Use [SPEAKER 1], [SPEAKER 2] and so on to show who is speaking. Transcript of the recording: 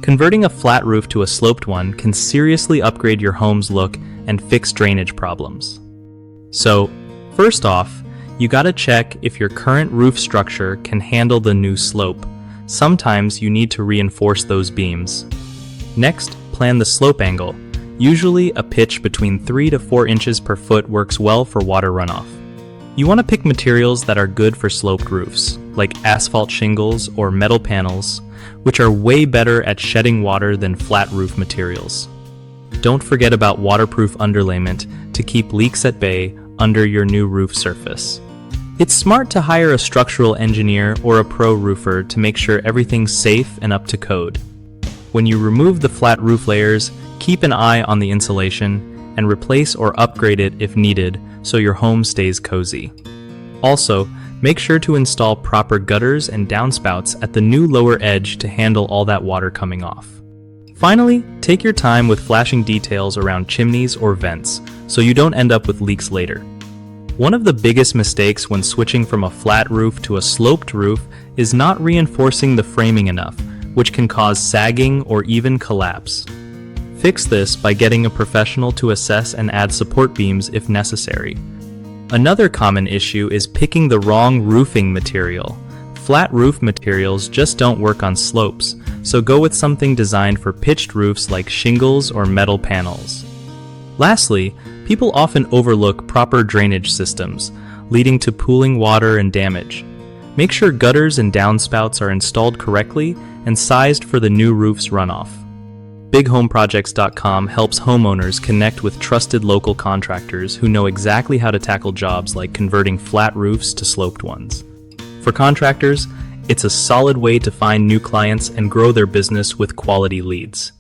[SPEAKER 1] Converting a flat roof to a sloped one can seriously upgrade your home's look and fix drainage problems. So, first off, you gotta check if your current roof structure can handle the new slope. Sometimes you need to reinforce those beams. Next, plan the slope angle. Usually a pitch between 3 to 4 inches per foot works well for water runoff. You want to pick materials that are good for sloped roofs, like asphalt shingles or metal panels, which are way better at shedding water than flat roof materials. Don't forget about waterproof underlayment to keep leaks at bay under your new roof surface. It's smart to hire a structural engineer or a pro roofer to make sure everything's safe and up to code. When you remove the flat roof layers, keep an eye on the insulation and replace or upgrade it if needed so your home stays cozy. Also, make sure to install proper gutters and downspouts at the new lower edge to handle all that water coming off. Finally, take your time with flashing details around chimneys or vents so you don't end up with leaks later. One of the biggest mistakes when switching from a flat roof to a sloped roof is not reinforcing the framing enough, which can cause sagging or even collapse. Fix this by getting a professional to assess and add support beams if necessary. Another common issue is picking the wrong roofing material. Flat roof materials just don't work on slopes, so go with something designed for pitched roofs like shingles or metal panels. Lastly, people often overlook proper drainage systems, leading to pooling water and damage. Make sure gutters and downspouts are installed correctly and sized for the new roof's runoff. BigHomeProjects.com helps homeowners connect with trusted local contractors who know exactly how to tackle jobs like converting flat roofs to sloped ones. For contractors, it's a solid way to find new clients and grow their business with quality leads.